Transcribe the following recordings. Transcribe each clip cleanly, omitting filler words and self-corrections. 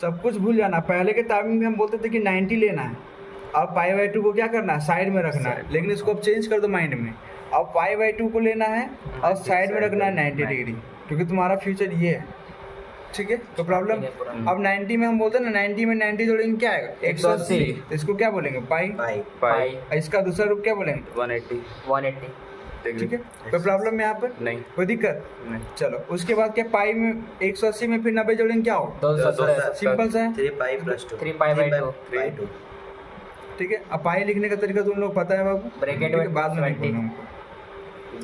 सब कुछ भूल जाना। पहले के टाइमिंग में हम बोलते थे कि 90 लेना है, अब पाई बाई 2 को क्या करना है, साइड में रखना है। लेकिन इसको अब चेंज कर दो माइंड में, अब पाई बाई 2 को लेना है और साइड में रखना है 90 डिग्री, क्योंकि तुम्हारा फ्यूचर ये है। ठीक है, तो प्रॉब्लम अब 90 में हम बोलते हैं ना, 90 में 90 जोड़ेंगे क्या आएगा, 180। तो इसको क्या बोलेंगे, पाई पाई। इसका दूसरा रूप क्या बोलेंगे, 180। ठीक है। कोई प्रॉब्लम यहाँ पर नहीं, कोई दिक्कत नहीं। चलो उसके बाद क्या, पाई में 180 में फिर 90 जोड़ेंगे क्या हो, 270। सिंपल सा है। 3 पाई प्लस 2 3 पाई बाई 2। ठीक है, अब पाई लिखने का तरीका तुम लोग पता है बाबू, ब्रैकेट ठीक है, में बाद में नहीं 20। बोलना हमको।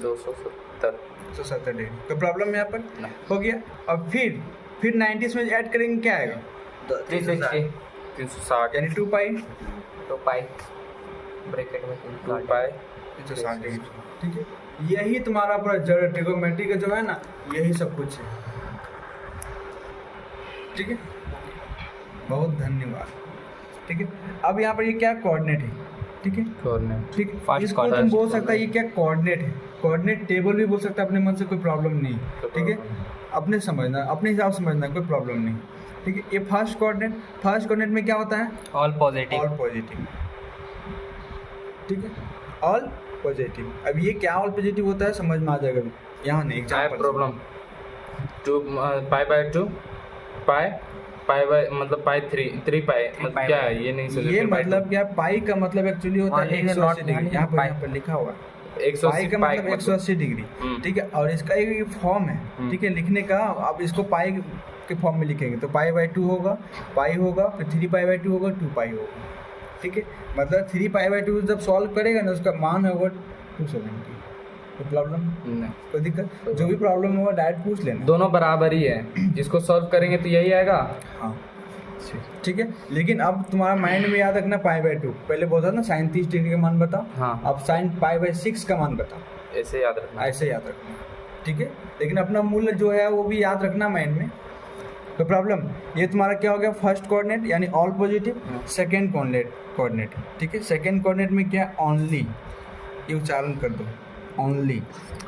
270। 170 डिग्री, तो प्रॉब्लम यहाँ पर नहीं। हो गया। अब फिर 90 में ऐड करेंगे क्या आएगा, 360। 360 यानी 2 पाई, 2 पाई ब्रैकेट में 2 पाई 160 डिग्री। ठीक है, यही तुम्हारा पूरा जड़ ट्रिगोनोमेट्री का जो है ना, यही सब कुछ है। ठीक है, बहुत धन्यवाद। ठीक है, अब यहाँ पर ये क्या कोऑर्डिनेट है, ठीक है, कोऑर्डिनेट। ठीक है, First इसको तुम बोल सकता है ये क्या कोऑर्डिनेट है, कोऑर्डिनेट टेबल भी बोल सकता है, अपने मन से कोई प्रॉब्लम नहीं। ठीक है, अपने समझना, अपने हिसाब से समझना, कोई प्रॉब्लम नहीं। ठीक है, ये फर्स्ट कोऑर्डिनेट में क्या होता है, ऑल पॉजिटिव। All positive. ठीक है, ऑल पॉजिटिव। अब ये क्या ऑल पॉजिटिव होता है समझ में आ जाएगा अभी, यहाँ नहीं example. Problem 2 pi by 2 pi by मतलब पाई 3 पाई मतलब पाई क्या बाई। है, ये नहीं समझ। ये मतलब क्या, पाई का मतलब एक्चुअली होता है मान लीजिए 180 not डिग्री, मान यहाँ लीजिए पर लिखा हुआ है। 180 पाई का मतलब 180 डिग्री। ठीक है, और इसका एक फॉर्म है, ठीक है, लिखने का। अब इसको पाई के फॉर्म में लिखेंगे तो पाई बाई 2 होगा, पाई होगा, फिर 3 पाई बाई 2 होगा, 2 पाई होगा। ठीक है, मतलब 3 पाई बाई 2 जब सॉल्व करेगा ना, उसका मान होगा 270। कोई प्रॉब्लम, नहीं, कोई दिक्कत, जो भी प्रॉब्लम होगा डायरेक्ट पूछ लेना। दोनों बराबर ही है, इसको सॉल्व करेंगे तो यही आएगा। हाँ, ठीक है, लेकिन अब तुम्हारा माइंड में याद रखना पाई बाई 2, पहले बोला ना साइन 30 डिग्री का मान बताओ। हाँ। अब साइन पाई बाई 6 का मान बताओ, ऐसे याद रखना। ऐसे याद रखना। ठीक है, लेकिन अपना मूल्य जो है वो भी याद रखना माइंड में। तो प्रॉब्लम ये तुम्हारा क्या हो गया, फर्स्ट कोऑर्डिनेट यानी ऑल पॉजिटिव, सेकंड कोऑर्डिनेट। ठीक है, सेकंड कोऑर्डिनेट में क्या, ओनली, ये उच्चारण कर दो, only.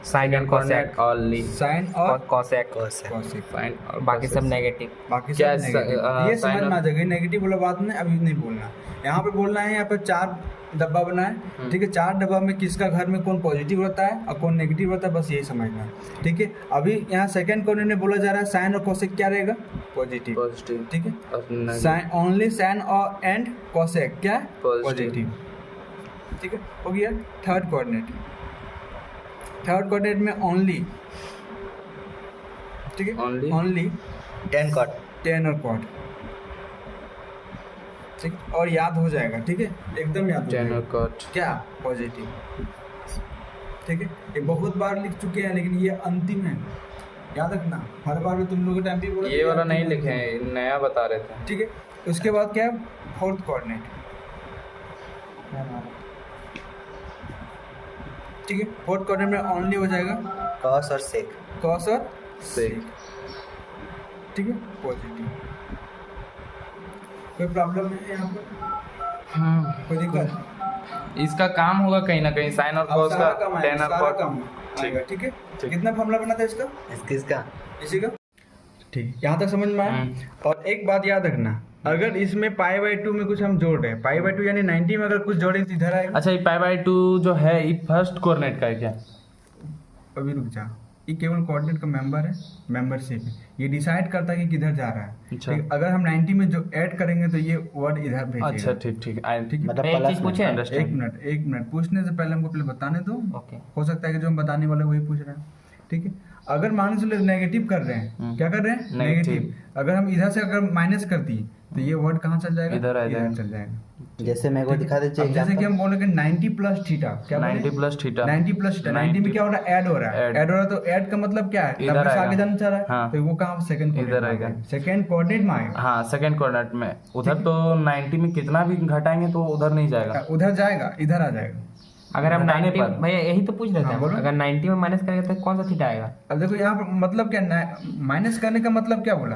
Sine and cosec. Only sine और कोसेक। कॉसेक, साइन और बाकी सब नेगेटिव। बाकी क्या सब नेगेटिव। ये समझ में आ जाएगा, नेगेटिव वाला बात नहीं अभी नहीं बोलना। यहाँ पे बोलना है, यहाँ पे 4 डब्बा बना है। ठीक है, 4 डब्बा में किसका घर में कौन पॉजिटिव रहता है और कौन नेगेटिव रहता है, बस यही समझना है। ठीक है, अभी यहाँ सेकंड कोऑर्डिनेट में बोला जा रहा है साइन और कोसेक क्या रहेगा, पॉजिटिव। पॉजिटिव। ठीक है, और साइन ओनली, साइन और एंड कोसेक क्या है, Positive। पॉजिटिव। ठीक है, हो गया। थर्ड कोऑर्डिनेट में ओनली, ठीक है, Only। ओनली 10 कट 10 और क्वाड, ठीक, और याद हो जाएगा। ठीक है, एकदम याद हो टेन जाएगा और कट। क्या, पॉजिटिव। ठीक है, ये बहुत बार लिख चुके हैं, लेकिन ये अंतिम है, याद रखना। हर बार में तुम लोग के टाइम पे बोला ये वाला नहीं लिखे हैं, नया बता रहे थे। ठीक है, उसके बाद क्या है, फोर्थ कोऑर्डिनेट। ठीक है, फोर्थ कोऑर्डिनेट में ओनली हो जाएगा कॉस और सेक। कॉस और सेक। ठीक है, पॉजिटिव। कोई प्रॉब्लम है यहाँ पर, कोई दिक्कत? इसका काम होगा कहीं ना कहीं, साइन और अब कॉस सारा का काम आएगा, 10 और सारा कॉट। काम आएगा। ठीक है, कितना फॉर्मूला बना था इसका, किसका? इसी का? ठीक, यहाँ तक समझ में आया। और एक बात याद रखना, अगर इसमें पाई बाई 2 में कुछ हम जोड़ रहे हैं, पाई बाई 2 यानी 90 में अगर कुछ जोड़े तो इधर आएगा। अच्छा, ये पाई बाई 2 जो है ये फर्स्ट कोऑर्डिनेट का है क्या? अभी रुक जा, ये केवल कोऑर्डिनेट का मेंबर है, मेंबरशिप है, ये डिसाइड करता है कि किधर जा रहा है। अच्छा। ठीक है, अगर हम 90 में जो ऐड करेंगे तो ये वर्ड इधर भेजेगा। अच्छा, ठीक ठीक है, मतलब एक प्लस चीज पूछे? एक मिनट पूछने से पहले हमको पहले बताने दो। ओके। हो सकता है कि जो हम बताने वाले वही पूछ रहे हैं। ठीक है, अगर मान लो नेगेटिव कर रहे हैं, क्या कर रहे हैं, नेगेटिव, अगर हम इधर से अगर माइनस कर दिए तो ये वर्ड कहाँ चल जाएगा, इधर आ जाएगा। चल जाएगा। जैसे मेरे को दिखा दीजिए अब जैसे कि हम बोले कि 90 प्लस थीटा, क्या 90 प्लस थीटा। 90 प्लस थीटा, 90 में क्या हो रहा है, ऐड हो रहा है, Add। ऐड हो रहा है, तो ऐड का मतलब क्या है, इधर 90 से आएगा। आगे जाना चाह रहा है। हाँ। तो वो कहाँ, सेकंड इधर आएगा। सेकंड कोऑर्डिनेट में आएगा। हाँ, सेकंड कोऑर्डिनेट में। उधर तो 90 में कितना भी घटाएंगे तो उधर नहीं जाएगा, उधर जाएगा, इधर आ जाएगा। अगर हम घटाने 90 पर। भैया यही तो पूछ रहे हाँ, थे, बोलो। अगर 90 में माइनस करेंगे तो कौन सा थीटा आएगा? अब देखो यहाँ पर मतलब क्या, माइनस करने का मतलब क्या बोला,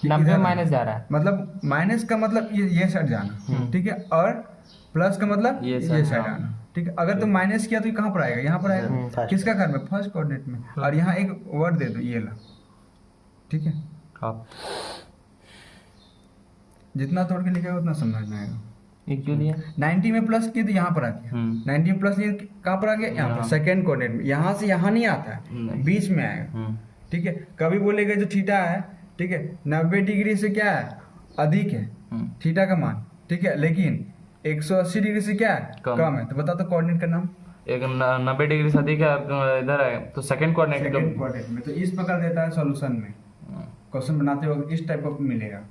कि 90 इधर में आना। माइनस जा रहा है। मतलब माइनस का मतलब ये साइड जाना, ठीक है, और प्लस का मतलब ये ये side, साइड हाँ। आना। ठीक है, अगर तुम माइनस किया तो ये कहाँ पर आएगा, यहाँ पर आएगा। first। किसका घर में, फर्स्ट कोऑर्डिनेट में। और यहाँ एक वर्ड दे दो, ये ला। ठीक है, हाँ। जितना तोड़ के लिखेगा उतना समझ में आएगा। ये क्यों दिया? 90 में प्लस किए तो यहाँ पर आ गया, 90 में प्लस लिए कहाँ पर आ गया, यहाँ पर सेकेंड कोऑर्डिनेट में। यहाँ से यहाँ नहीं आता है, नहीं। बीच में आएगा। ठीक है, कभी बोलेगा जो थीटा है, ठीक है, 90 डिग्री से क्या है, अधिक है थीटा का मान, ठीक है, लेकिन 180 डिग्री से क्या है, कम है। तो बता दो कोऑर्डिनेट का नाम। एक 90 डिग्री से अधिक है, इधर है तो सेकंड कोऑर्डिनेट सेकंड कोऑर्डिनेट में। तो इस प्रकार देता है सॉल्यूशन में, क्वेश्चन बनाते वक्त इस टाइप का मिलेगा।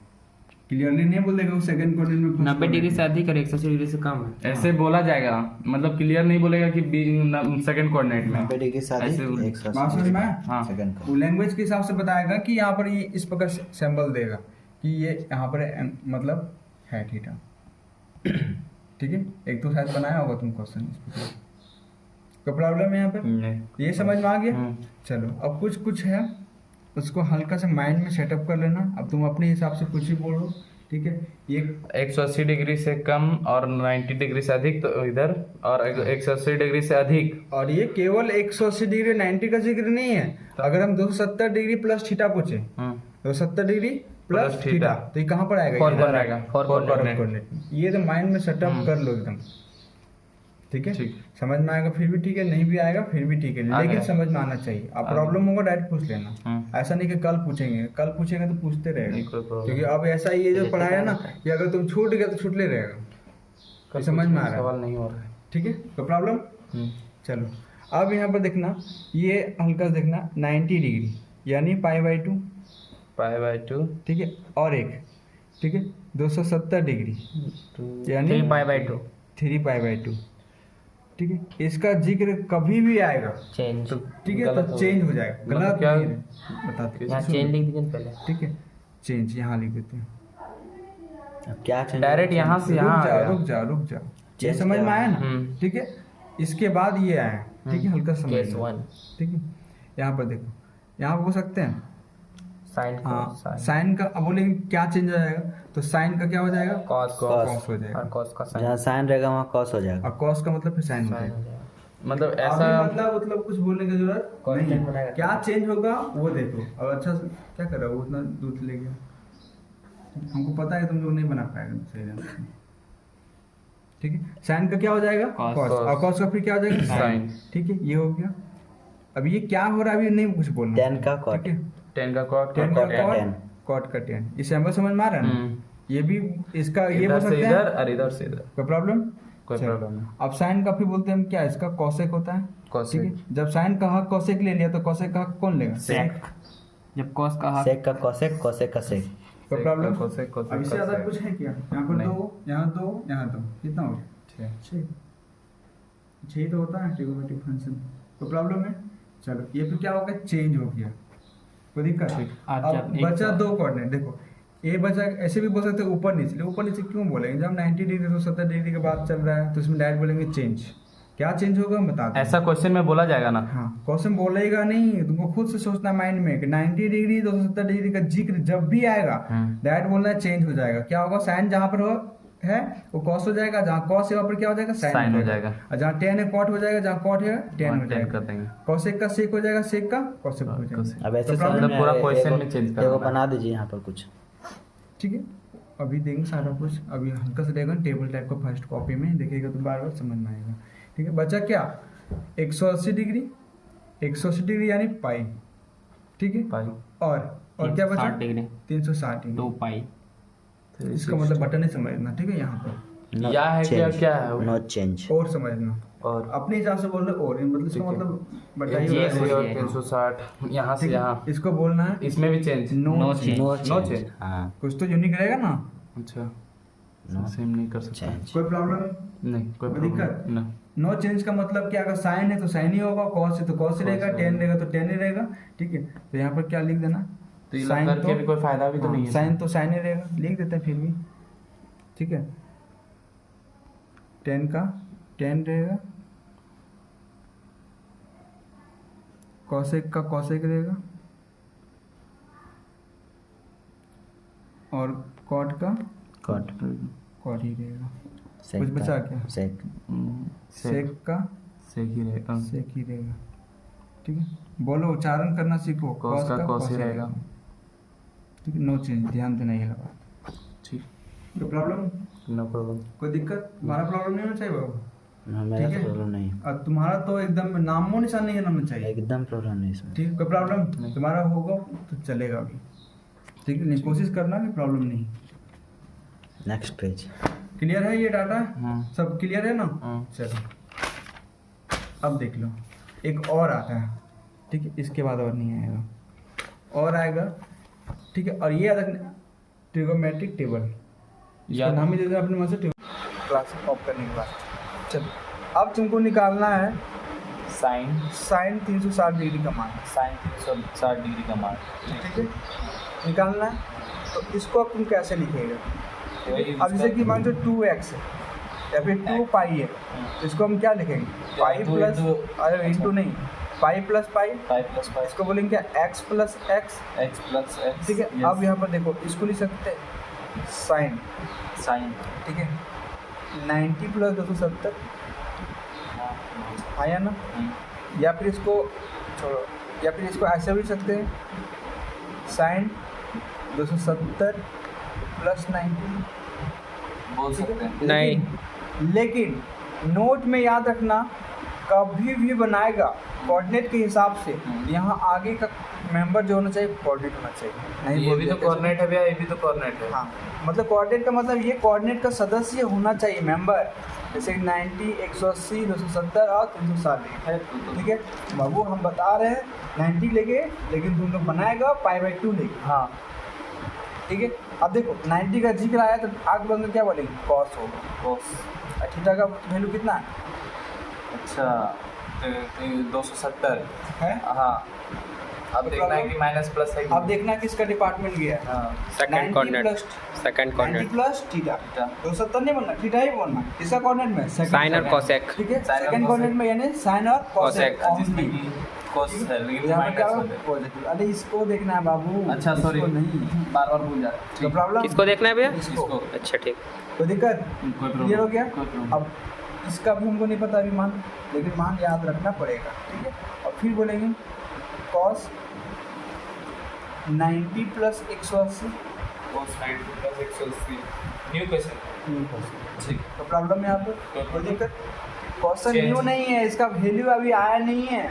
क्लियरली नहीं बोल देगा वो सेकंड कोऑर्डिनेट में 90 डिग्री से अधिक और 180 डिग्री से कम है। ऐसे बोला जाएगा, मतलब क्लियर नहीं बोलेगा कि सेकंड कोऑर्डिनेट में 90 डिग्री से ऐसे अधिक, बोल- 180 बात समझ में आया? हाँ। सेकंड का। वो लैंग्वेज के हिसाब से बताएगा कि यहाँ पर ये इस प्रकार सिंबल देगा कि ये यहाँ पर मतलब है थीटा। ठीक है, एक तो शायद बनाया होगा तुम क्वेश्चन इस प्रकार। कोई प्रॉब्लम है यहाँ पर? नहीं। ये समझ में आ गया? चलो अब कुछ कुछ है उसको हल्का सा माइंड में सेटअप कर लेना। अब तुम अपने हिसाब से कुछ ही बोलो, ठीक है। ये 180 डिग्री से कम और 90 डिग्री से अधिक तो इधर, और 180 डिग्री से अधिक। और ये केवल 180 डिग्री 90 का जिक्र नहीं है। अगर हम 270 डिग्री प्लस थीटा पूछे, 270 degree plus plus theta, theta, तो ये कहाँ पर आएगा? फोर इधर पर आएगा, फोर कोऑर्डिनेट। कोऑर्डिनेट। ये तो माइंड में सेटअप कर लो एकदम, ठीक है। ठीक। समझ में आएगा फिर भी ठीक है, नहीं भी आएगा फिर भी ठीक है, आ लेकिन गया। समझ में आना चाहिए। अब आ प्रॉब्लम होगा डायरेक्ट पूछ लेना, हम्म। ऐसा नहीं कि कल पूछेंगे, कल पूछेगा तो पूछते नहीं, रहेगा। कोई problem क्योंकि अब ऐसा ये जो पढ़ाया ना कि अगर तुम छूट गए तो छूटले रहेगा। कल समझ में आ रहा है? सवाल नहीं हो रहा है। ठीक है, तो प्रॉब्लम चलो अब यहाँ पर देखना, ये हल्का सा देखना 90 डिग्री यानी π/2, π/2, ठीक है, और एक, ठीक है, 270 डिग्री यानी 3π/2 3π/2, ठीक है। इसका जिक्र कभी भी आएगा, चेंज। ठीक है, गलत तो हो चेंज हो जाएगा। मतलब गलत क्या? नहीं है, बताते यहाँ चेंज लिख दीजिए पहले। ठीक है, चेंज यहाँ लिख देते हैं। अब क्या change डायरेक्ट होगा? यहाँ से यहाँ रुक आ जाओ गया। रुक जाओ रुक जाओ, ये Change समझ क्या? में आया ना? हम्म। ठीक है, इसके बाद ये आया, ठीक है, हल्का समझ केस लो। 1 ठीक है, यहाँ पर देखो, यहाँ पर बोल सकते हैं साइन हाँ साइन का। अब बोलेंगे क्या चेंज हो जाएगा, तो साइन का क्या हो जाएगा, कॉस कॉस हो जाएगा। और कॉस का साइन जहाँ साइन रहेगा वहाँ कॉस हो जाएगा। और कॉस का मतलब फिर साइन हो साइन हो जाएगा। जाएगा। मतलब अभी ऐसा मतलब कुछ बोलने की जरूरत Constant नहीं बनाएगा। है। क्या चेंज होगा वो देखो। अब अच्छा से क्या कर रहा है वो, उतना दूध ले गया, हमको पता है तुम लोग नहीं बना पाएगा सही ढंग से। ठीक है, साइन का क्या हो जाएगा, Cos। कॉस, और कॉस का फिर क्या हो जाएगा, Sin। ठीक है, ये हो गया। अब ये क्या हो रहा है अभी नहीं कुछ बोलना। tan का cot। ठीक है, 10 का cot, tan का cot का cot, tan। cot का tan। इस सैम्पल समझ में आ रहा है ना? ये भी इसका ये बोल इधर से सकते हैं, इधर और इधर से इधर, कोई प्रॉब्लम? कोई चलो। प्रॉब्लम नहीं। अब साइन का फिर बोलते हैं हम क्या, इसका कॉसेक होता है। Cosec। ठीक है, जब साइन का हक कॉसेक ले लिया तो कॉसेक का हक कौन लेगा, सेक। जब कॉस का हाफ सेक का cosec, cosec का sec। कोई प्रॉब्लम? cosec, cosec अब इससे का ज्यादा sec। कुछ है क्या? यहाँ पर नहीं। दो, यहाँ दो, यहाँ दो, कितना हो गया? ठीक। 6 तो होता है ट्रिगोनोमेट्रिक फंक्शन। कोई प्रॉब्लम है? चलो ये फिर क्या हो गया, चेंज हो गया, कोई दिक्कत? अच्छा, अब एक बचा तो- दो कोऑर्डिनेट। देखो ये बचा, ऐसे भी बोल सकते हैं ऊपर नीचे। ऊपर नीचे क्यों बोलेंगे, जब 90 डिग्री से 70 डिग्री के बाद चल रहा है तो इसमें डायरेक्ट बोलेंगे चेंज। क्या चेंज होगा हम बता दें। ऐसा क्वेश्चन में बोला जाएगा ना। हाँ, क्वेश्चन बोलेगा नहीं, तुमको खुद से सोचना माइंड में कि 90 डिग्री 270 डिग्री का जिक्र जब भी आएगा डायरेक्ट बोलना है चेंज हो जाएगा। क्या होगा, साइन जहाँ पर हो है वो कॉस हो जाएगा, जहाँ कॉस है वहाँ पर क्या हो जाएगा, Sin हो जाएगा। और जहाँ टेन है कॉट हो जाएगा, जहाँ कॉट है टेन हो 10 जाएगा। कर देंगे। कॉसेक का सेक हो जाएगा, सेक का कॉसेक हो जाएगा। अब ऐसे तो समझ problem- में पूरा आया, question एगो- में change करना एगो है। बना दीजिए यहाँ पर कुछ। ठीक है, अभी देंगे सारा कुछ। अभी हल्का सा देगा टेबल टाइप का फर्स्ट कॉपी में देखिएगा तो बार बार समझ में आएगा। ठीक है, बचा क्या, 180 डिग्री, 180 डिग्री यानी पाई, ठीक है, पाई। और क्या बचा, 60 डिग्री 360 डिग्री। 2 पाई। इसका मतलब बटन नहीं समझना, ठीक है, यहाँ पर No या है क्या- change, क्या है वो? no change। और समझना, और अपने हिसाब से बोल रहे और, मतलब इसका ठीक है। मतलब ये बताइए। ऐसे और है। 360 यहाँ से ठीक है, यहाँ, इसको बोलना है इसमें भी change. No No change. No No change। change। हाँ, कुछ तो यूनिक रहेगा ना, अच्छा, No सेम नहीं कर सकते। change। कोई प्रॉब्लम? नहीं, कोई कोई प्रॉब्लम दिक्कत? नहीं। नो चेंज का मतलब क्या, अगर साइन है तो साइन ही होगा, कॉस है तो कॉस ही रहेगा, टेन रहेगा तो टेन ही रहेगा। ठीक है, तो यहाँ पर क्या लिख देना, तो ये लोग करके भी कोई फायदा भी तो नहीं है। साइन तो साइन ही रहेगा, लिख देते हैं फिर भी। ठीक है, टेन का टेन रहेगा, कॉसेक का कॉसेक रहेगा, और कॉट का Cot। कॉट ही रहेगा। Sec कुछ बचा का- क्या? sec। सेक का सेक ही रहेगा। सेक ही रहेगा। ठीक है, बोलो उच्चारण करना सीखो। कॉस का कॉस ही रहेगा। ठीक है, नो चेंज, ध्यान देना ये लगा। ठीक। कोई प्रॉब्लम, नो प्रॉब्लम। कोई दिक्कत, तुम्हारा प्रॉब्लम नहीं होना चाहिए बाबू। मेरा ठीक है। प्रॉब्लम नहीं, और तुम्हारा तो एकदम नामो निशान नहीं रहना चाहिए। एकदम प्रॉब्लम नहीं इसमें। ठीक, कोई प्रॉब्लम तुम्हारा होगा तो चलेगा अभी। ठीक है, नहीं कोशिश करना कि प्रॉब्लम नहीं। Next page. क्लियर है ये डाटा? हाँ। सब क्लियर है ना? हाँ। चलो अब देख लो, एक और आता है। ठीक है, इसके बाद और नहीं आएगा, और आएगा। ठीक है, और ये याद रखना ट्रिगोमेट्रिक टेबल, इसका नाम ही दे देना अपने मन से, क्लास ऑफ करने के बाद। चलो अब तुमको निकालना है साइन साइन 360 डिग्री का मान। साइन 360 डिग्री का मान। ठीक है, निकालना है तो इसको अब तुम कैसे लिखेगा? अब जैसे कि मान लो 2x है या फिर 2 पाई है, तो इसको हम क्या लिखेंगे? पाई प्लस, अरे इंटू नहीं, पाई प्लस पाई, इसको बोलेंगे क्या? x plus x. ठीक है, अब यहाँ पर देखो इसको लिख सकते हैं साइन। ठीक है, 90 प्लस 270 आया ना? या फिर इसको छोड़ो, या फिर इसको ऐसे भी लिख सकते हैं साइन 270 प्लस 90 बोल सकते हैं। नहीं। लेकिन नोट में याद रखना, कभी भी बनाएगा कोऑर्डिनेट के हिसाब से, यहाँ आगे का मेंबर जो होना चाहिए कोऑर्डिनेट होना चाहिए। नहीं ये बोल भी तो दिया कोऑर्डिनेट है भैया, ये भी तो कोऑर्डिनेट है। हाँ, मतलब कोऑर्डिनेट का मतलब ये कोऑर्डिनेट का सदस्य होना चाहिए मेंबर, जैसे 90, 180, 270 और 360 है। ठीक है बाबू, हम बता रहे हैं 90 लेके, लेकिन तुम लोग बनाएगा π/2 लेके। हाँ ठीक है, अब देखो 90 का जिक्र आया तो आगे बंद क्या बोलेंगे? कॉस होगा। कॉस। थीटा का वैल्यू कितना है? अच्छा 270 है। हाँ, अब देखना है कि माइनस प्लस है कि अब देखना किसका डिपार्टमेंट गया है। हाँ second coordinate, second 90 coordinate. Plus theta, 270 नहीं बनना, थीटा ही बोलना। किसका कोऑर्डिनेट में? साइन और कोसेक। ठीक है, Sin और सेकंड कोऑर्डिनेट में यानी साइन और कोसेक Cosec, only। कॉस है लेकिन यहाँ पर क्या माइनस होगा? पॉजिटिव। अरे इसको देखना है बाबू। अच्छा सॉरी, इसको नहीं, बार भूल जा तो प्रॉब्लम किसको देखना है भैया? इसको। अच्छा ठीक। कोई दिक्कत? कोई क्लियर हो गया? कोई प्रॉब्लम। अब इसका भी हमको नहीं पता अभी मान, लेकिन मान याद रखना पड़ेगा। ठीक है, और फिर बोलेंगे cos 90 plus 180। Cos 90 plus 180 new question. ठीक, तो प्रॉब्लम है यहाँ पर, कोई दिक्कत? Question Change। न्यू नहीं है, इसका वैल्यू अभी आया नहीं है।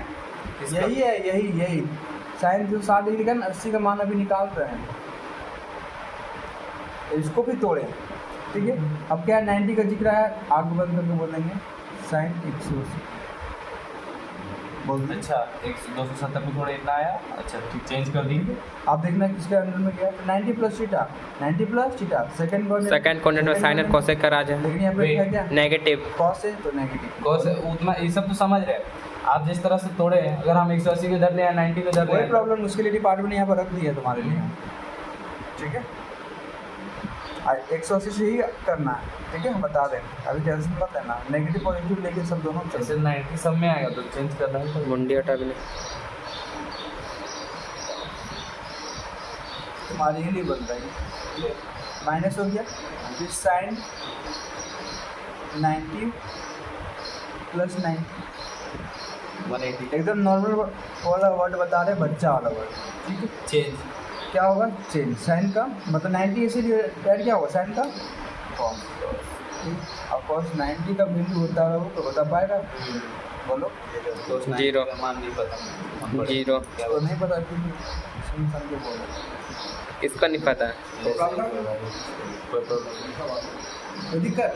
इसका- यही है, यही साइन 360 डिग्री का 80 का मान अभी निकाल रहे हैं, इसको भी तोड़े। ठीक है, अब क्या 90 का जिक्र है, आग बंद करके बोलेंगे साइन 180 बोल दें। अच्छा 270 में थोड़ा इतना आया। अच्छा ठीक, चेंज कर देंगे। आप देखना किसके अंदर में गया? 90 plus theta, 90 plus theta, second coordinate. Second coordinate में साइन और कोसेक का राज है। लेकिन यहाँ पे Wait, क्या? नेगेटिव। कॉस है तो नेगेटिव। कॉस उतना ये सब तो समझ रहे हैं आप, जिस तरह से तोड़े हैं। अगर हम 180 के धर ले या 90 के धर कोई ले, प्रॉब्लम, उसके लिए डिपार्टमेंट यहाँ पर रख दिया तुम्हारे लिए। ठीक है, 180 से ही करना है। ठीक है, हम बता दें, अभी टेंशन मत लेना, नेगेटिव पॉजिटिव लेके सब दोनों जैसे चलते। 90 सब में आएगा तो चेंज करना है। मुंडी हटा भी नहीं। तुम्हारे ही लिए बन रहा है, माइनस हो गया, फिर साइन 90 प्लस 90, 180 एकदम नॉर्मल वाला वर्ड बता रहे, बच्चा वाला वर्ड। ठीक है, चेंज। क्या होगा? चेंज। साइन का मतलब 90 इसीलिए ऐड क्या होगा? साइन का कॉस। अब कॉस 90 का वैल्यू होता है वो तो बता पाएगा? बोलो। तो 0 मान नहीं पता। 0 तो नहीं पता क्योंकि सुन समझ के बोल रहे। इसका नहीं पता है। कोई प्रॉब्लम तो दिक्कत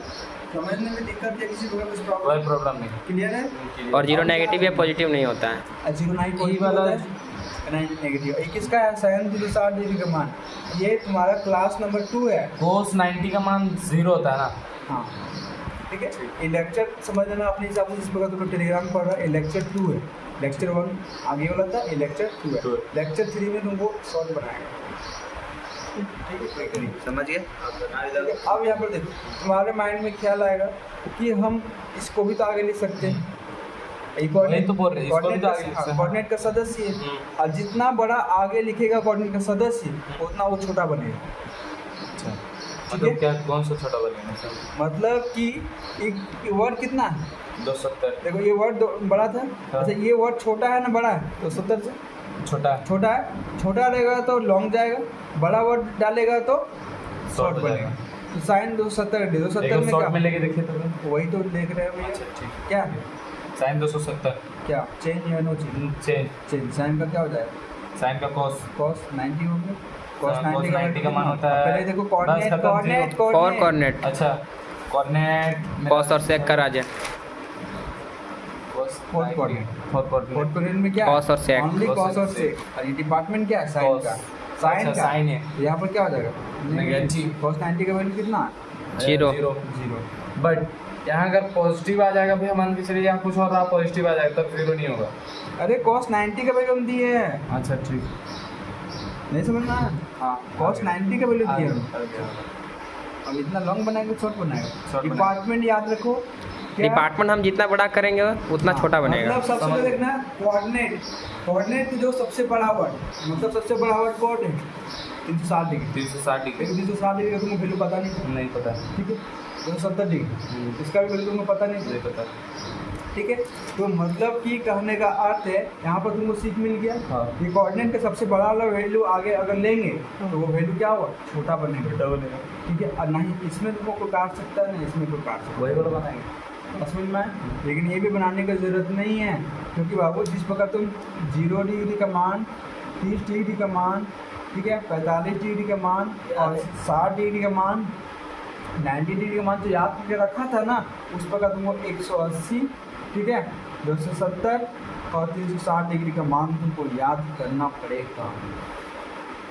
समझने में दिक्कत या किसी को कुछ कोई प्रॉब्लम? प्रॉब्लम नहीं। क्लियर है? और 0 नेगेटिव या पॉजिटिव नहीं होता है। अच्छी नहीं कोई वाला वाला नेगेटिव। ये किसका है? साइन 360 डिग्री का मान। ये तुम्हारा क्लास नंबर 2 है। कोस 90 का मान 0 होता है ना। हाँ ठीक है, ये लेक्चर समझ लेना अपने हिसाब से, जिस प्रकार तुम लोग टेलीग्राम पढ़ रहा है। ये लेक्चर 2 है, लेक्चर 1 आगे वाला था, ये लेक्चर 2 है। लेक्चर 3 में तुमको शॉर्ट बनाएगा। ठीक है, समझ गए? अब यहाँ पर देखो, तुम्हारे माइंड में ख्याल आएगा कि हम इसको भी तो आगे लिख सकते हैं। वही तो बोल रहे हैं, इसको भी तो आगे लिख सकते हैं। कोऑर्डिनेट का सदस्य है, और जितना बड़ा आगे लिखेगा कोऑर्डिनेट का सदस्य, उतना वो छोटा बनेगा। अच्छा मतलब क्या, कौन सा छोटा बनेगा सर? मतलब कि एक वर्ड कितना है? 270 देखो ये वर्ड बड़ा था। हाँ। अच्छा ये वर्ड छोटा है ना बड़ा है? तो 70 से छोटा छोटा है। छोटा रहेगा तो लॉन्ग जाएगा, बड़ा वर्ड डालेगा तो शॉर्ट हो बनेगा। जाएगा। तो साइन 270 डिग्री, 270 में शॉर्ट में क्या, लेके देखिए तो वही तो देख रहे हो भैया। अच्छा, ठीक। क्या साइन 270 क्या चेंज या no change, change change sine का क्या हो जाएगा, साइन का cos cos 90 हो गया, cos cos 90 90 का मान होता है, पहले देखो बस कोऑर्डिनेट खत्म, कोऑर्डिनेट zero। फोर कोऑर्डिनेट अच्छा कोऑर्डिनेट कॉस और सेक का राज है। Fourth coordinate, fourth fourth coordinate coordinate में क्या Cos और sec। ओनली Cos cos और और sec। sec, और ये डिपार्टमेंट क्या है साइन Cos। का, साइन अच्छा, का sin है। तो यहाँ पर क्या हो जाएगा Negative। cos 90 का वैल्यू कितना, जीरो। जीरो। बट यहाँ अगर पॉजिटिव आ जाएगा भैया, मान के चलिए यहाँ कुछ और रहा पॉजिटिव आ जाएगा तब जीरो नहीं होगा। अरे cos 90 का वैल्यू हम दिए है, अच्छा ठीक। नहीं समझ में आया, हाँ cos 90 का वैल्यू दिए हम। आगे। अब इतना लॉन्ग बनाएंगे शॉर्ट बनाएगा, Short डिपार्टमेंट याद रखो क्या? डिपार्टमेंट हम जितना बड़ा करेंगे उतना हाँ, छोटा बनेगा। मतलब सबसे समझ पहले देखना कोऑर्डिनेट, कोऑर्डिनेट जो सबसे बड़ा वर्ड, मतलब सबसे बड़ा word coordinate 360 degree, 360 degree 360 degree का तुमको वैल्यू पता नहीं, नहीं पता, ठीक है, 270 डिग्री इसका भी वैल्यू तुमको पता नहीं, नहीं पता। ठीक है। तो मतलब कि कहने का अर्थ है यहाँ पर तुमको सीख मिल गया, हाँ। ये कोऑर्डिनेट का सबसे बड़ा वाला वैल्यू आगे अगर लेंगे तो वो वैल्यू क्या होगा, छोटा बनेगा, ठीक है। और नहीं इसमें तुमको कोई काट सकता है, नहीं इसमें कोई काट सकता है, वही वाला बनाएंगे। समझ में आया? लेकिन ये भी बनाने की ज़रूरत नहीं है, क्योंकि बाबू जिस प्रकार तुम 0 डिग्री का मान, 30 डिग्री का मान, ठीक है, 45 डिग्री का मान और 60 डिग्री का मान, 90 डिग्री का मान जो याद करके रखा था ना, उस प्रकार तुमको 180, ठीक है, 270 और 360 डिग्री का मान तुमको याद करना पड़ेगा।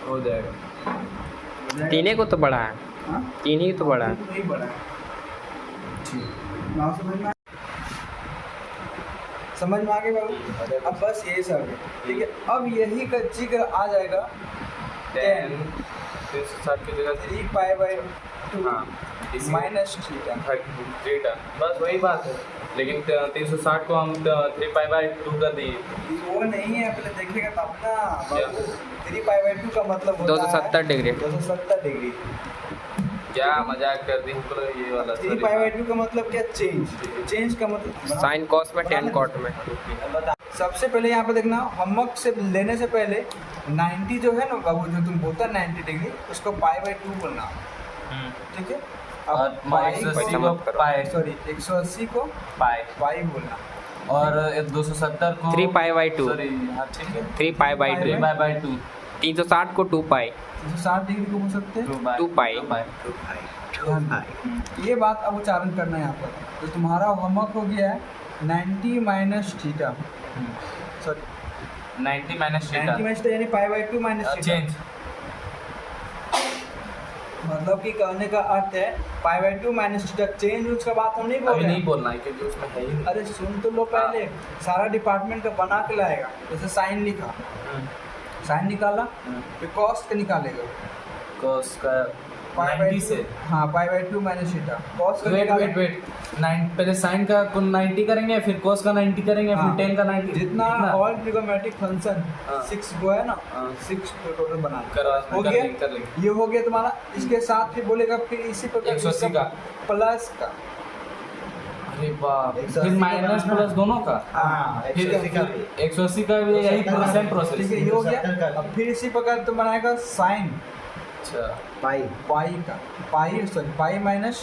हो जाएगा। तीन को तो बड़ा है, हाँ? तीन ही तो बड़ा है। नहीं बड़ा है, ठीक। नाम समझ में समझ में आ गए बाबू? अब बस यही सब है, ठीक है। अब यही का जिक्र आ जाएगा 10 360 की जगह 3 पाई बाई 2 हाँ, इसी- माइनस थीटा, 3 बस वही बात है। लेकिन 360 को हम 3 पाई बाई 2 कर दिए। वो नहीं है, पहले देखेगा तब ना क्या? बाबू। 3 पाई बाई 2 का मतलब होता है 270 डिग्री। 270 डिग्री। क्या मजाक कर दी हमको ये वाला। 3 पाई बाई 2 का मतलब क्या, चेंज, चेंज का मतलब साइन कॉस में टेन कॉट में। बता। सबसे पहले यहाँ पे देखना, होमवर्क से लेने से पहले 90 जो है ना बाबू, जो तुम बोलता है 90 डिग्री, उसको पाई बाई 2 बोलना, ठीक है। और अब पाई 180 को, को पाई सॉरी 180 को पाई पाई बोलना, और 270 को 3 पाई बाई 2। सॉरी हाँ ठीक है 3 पाई बाई 3 2। पाई बाई 2 360 को 2 पाई। 60 डिग्री को बोल सकते हैं 2 पाई। ये बात अब उच्चारण करना है यहाँ पर। तो तुम्हारा होमवर्क हो गया है 90 minus theta, sorry 90 minus 90 minus यानी pi by 2 minus theta, change. मतलब कि कहने का अर्थ है pi by 2 minus theta change, उसका बात हम नहीं बोल अभी रहे नहीं हैं। बोलना है क्योंकि उसमें है ही नहीं। अरे सुन तो लो पहले, सारा डिपार्टमेंट का बना के लाएगा, जैसे साइन लिखा, साइन निकाला, फिर कॉस्ट का निकालेगा, cos का पाई बाई 90 से हाँ पाई बाई 2 माइनस थीटा, कॉस्ट का वेट निकालेगा। वेट वेट पहले साइन का 90 करेंगे, फिर cos का 90 करेंगे, हाँ, फिर tan का 90 जितना ऑल ट्रिगोमेट्रिक फंक्शन हाँ। 6 वो है ना, हाँ। 6 टोटल बना कर गया, लेंगे। ये हो गया तुम्हारा। इसके साथ फिर बोलेगा फिर इसी प्रकार 180 का प्लस का, अरे बाप, 180 फिर का माइनस बनाना। प्लस दोनों का, हाँ, फिर 180 का भी यही सेम प्रोसेस। ठीक है, ये हो गया। अब फिर इसी प्रकार तुम बनाएगा साइन अच्छा पाई, पाई का pi, sorry pi minus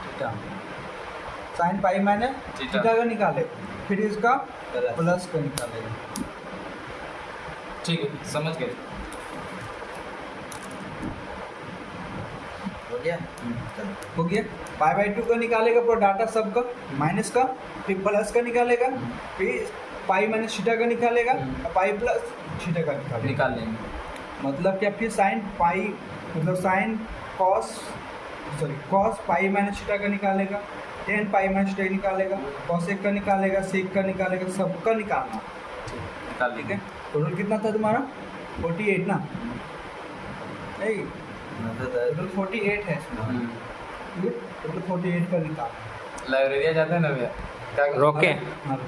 theta, sine pi minus theta. Theta का निकाले, फिर इसका प्लस का निकालेगा। ठीक है समझ गए। हो गया। पाई बाई 2 का निकालेगा पूरा डाटा सबका, माइनस का, फिर प्लस का निकालेगा, फिर पाई माइनस थीटा का निकालेगा, और पाई प्लस थीटा का निकालेगा। निकाल लेंगे। मतलब क्या, फिर साइन पाई मतलब sine cos, sorry cos pi minus theta का निकालेगा, टेन पाई माइनस थीटा निकालेगा, कॉसेक का निकालेगा, सेक का निकालेगा, सबका निकालना, निकाल ठीक लेंगे। है। टोटल कितना था तुम्हारा 48 ना, नहीं टोटल 48 है इसमें, ठीक है, टोटल 48 का निकाल। लाइब्रेरी जाते हैं ना भैया, क्या रोके। हाँ,